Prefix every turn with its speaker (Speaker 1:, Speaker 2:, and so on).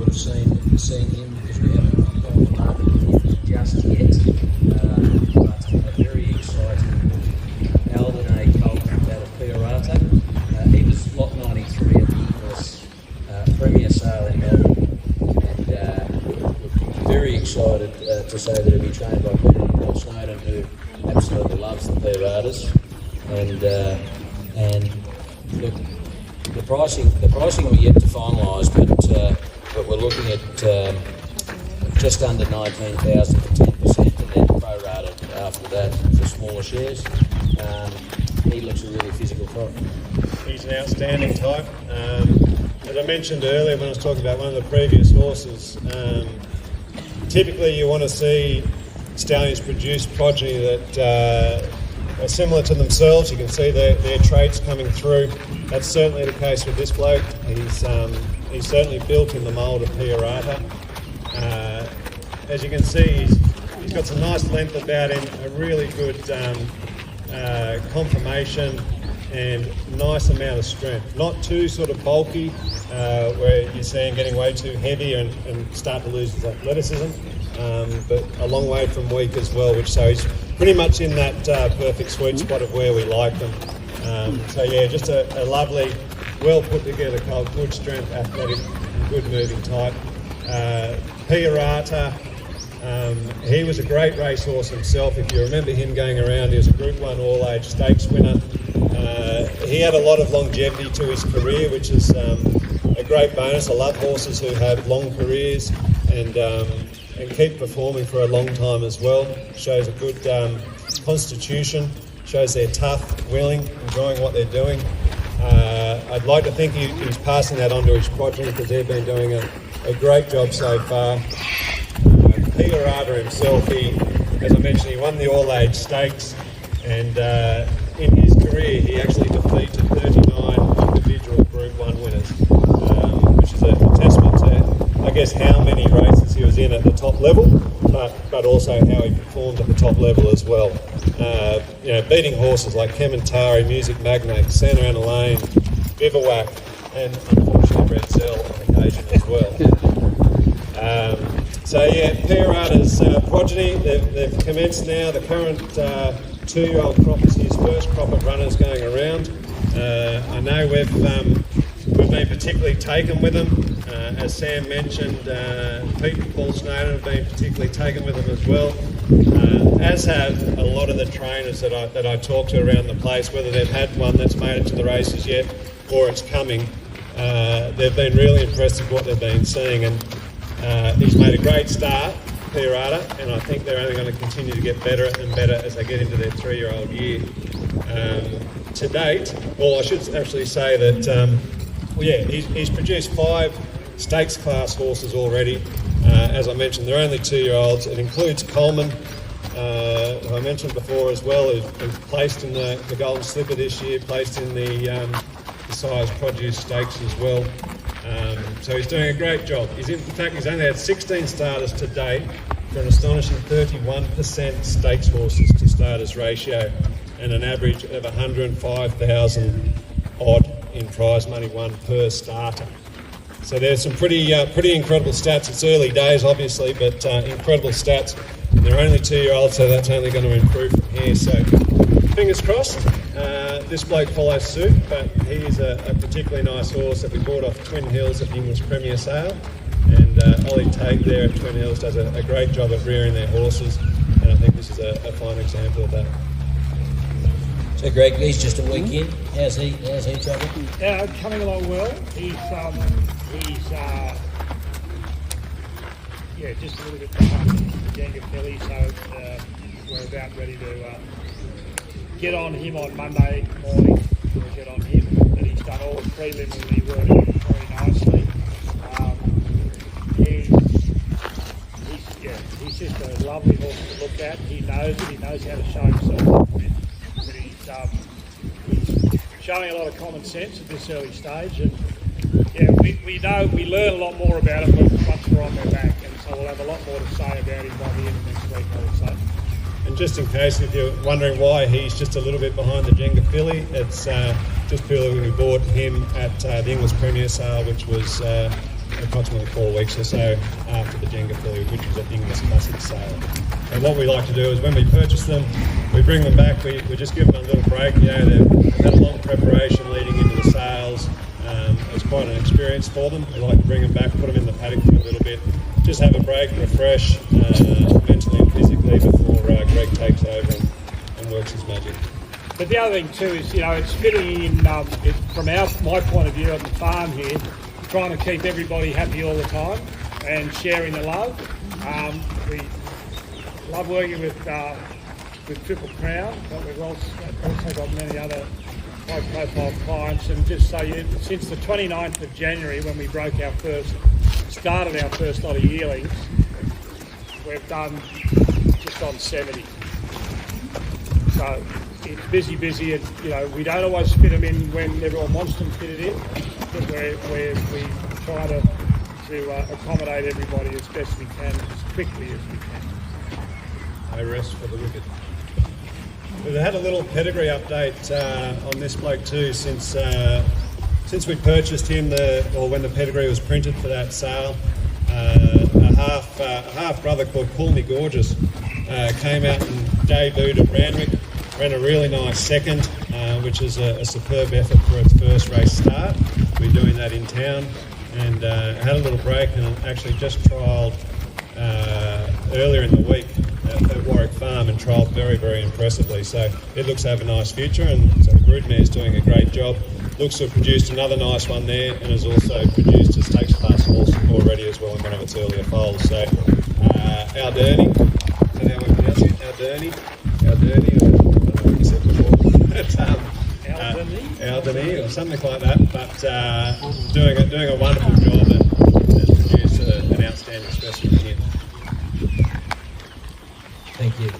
Speaker 1: have seen him because we haven't gone to market with him just yet. But a very exciting Alderney colt out of Pierata. He was lot 93 at the Inglis Premier Sale in Melbourne, and we're very excited to say that he'll be trained by Paul Snowden, who absolutely loves the Pieratas, and look, the pricing we're yet to finalise, but we're looking at just under 19,000 for 10%, and then prorated after that for smaller shares. He looks a really physical type.
Speaker 2: He's an outstanding type. As I mentioned earlier when I was talking about one of the previous horses, typically you want to see stallions produce progeny that are similar to themselves. You can see their traits coming through. That's certainly the case with this bloke. He's certainly built in the mould of Pierata. As you can see, he's got some nice length about him, a really good conformation, and nice amount of strength. Not too sort of bulky, where you see him getting way too heavy and start to lose his athleticism, but a long way from weak as well, which so he's pretty much in that perfect sweet spot of where we like them. So yeah, just a lovely, well put together colt, good strength, athletic, good moving type. Pierata, he was a great racehorse himself. If you remember him going around, he was a Group 1 all-age stakes winner. He had a lot of longevity to his career, which is a great bonus. I love horses who have long careers and keep performing for a long time as well. Shows a good constitution, shows they're tough, willing, enjoying what they're doing. I'd like to think he's passing that on to his progeny because they've been doing a great job so far. Pierata himself, as I mentioned, he won the all-age stakes, and in his career he actually defeated 39 individual Group 1 winners, which is a testament to, I guess, how many races he was in at the top level, but also how he performed at the top level as well. Beating horses like Kementari, Music Magnate, Santa Ana Lane, Bivouac, and unfortunately Red Cell on occasion as well. So yeah, Pierata's progeny, they've commenced now. The current 2-year-old crop is his first crop of runners going around. I know we've been particularly taken with them. As Sam mentioned, Pete and Paul Snowden have been particularly taken with them as well. As have a lot of the trainers that I talk to around the place, whether they've had one that's made it to the races yet or it's coming. They've been really impressed with what they've been seeing, and he's made a great start, Pierata, and I think they're only going to continue to get better and better as they get into their 3-year-old year. To date, well, I should actually say that, he's produced 5 stakes class horses already. As I mentioned, they're only 2-year-olds. It includes Coleman, who I mentioned before as well, who's placed in the Golden Slipper this year, placed in the Size Produce Stakes as well. So he's doing a great job. He's only had 16 starters to date for an astonishing 31% stakes horses to starters ratio and an average of 105,000 odd in prize money won per starter. So there's some pretty incredible stats. It's early days, obviously, but incredible stats. And they're only 2-year-olds, so that's only going to improve from here. So fingers crossed. This bloke follows suit, but he is a particularly nice horse that we bought off Twin Hills at the English Premier Sale. And Ollie Tate there at Twin Hills does a great job at rearing their horses. And I think this is a fine example of that.
Speaker 1: So Greg, he's just a week in. How's he travelling?
Speaker 3: Coming along well. He's just a little bit behind the Jenga Philly, so we're about ready to get on him on Monday morning. We'll get on him, but he's done all the preliminary work very nicely. He's just a lovely horse to look at. He knows it. He knows how to show himself. But he's showing a lot of common sense at this early stage, and we learn a lot more about him once we're on their back, and so we'll have a lot more to say about him by the end of next week, I would say.
Speaker 2: And just in case if you're wondering why he's just a little bit behind the Jenga Filly, it's just purely we bought him at the English Premier Sale, which was approximately 4 weeks or so after the Jenga filly, which was at Inglis Classic sale. And what we like to do is when we purchase them, we bring them back, we just give them a little break. You know, they've had a long preparation leading into the sales. It's quite an experience for them. We like to bring them back, put them in the paddock for a little bit, just have a break, refresh mentally and physically before Greg takes over and works his magic.
Speaker 3: But the other thing too is, you know, it's fitting in from my point of view on the farm here, trying to keep everybody happy all the time and sharing the love. We love working with Triple Crown, but we've also got many other high-profile clients. And just say, since the 29th of January, when we started our first lot of yearlings, we've done just on 70. So it's busy, and you know, we don't always fit them in when everyone wants them fitted in, but we try to accommodate everybody as best we can, as quickly as we can.
Speaker 2: No rest for the wicked. We've had a little pedigree update on this bloke too since we purchased him, when the pedigree was printed for that sale. A half brother called Call Me Gorgeous came out and debuted at Randwick, ran a really nice second, which is a superb effort for its first race start. We're doing that in town, and had a little break and actually just trialled earlier in the week at Warwick Farm and trialled very, very impressively. So it looks to have a nice future, and so the broodmare's doing a great job. Looks to have produced another nice one there, and has also produced a stakes class horse already as well in one of its earlier foals. So Alderney, is that how we pronounce it? Alderney, or I don't know what you said before. Alderney, or something like that. But doing a wonderful job and produced an outstanding specimen here.
Speaker 1: Thank you.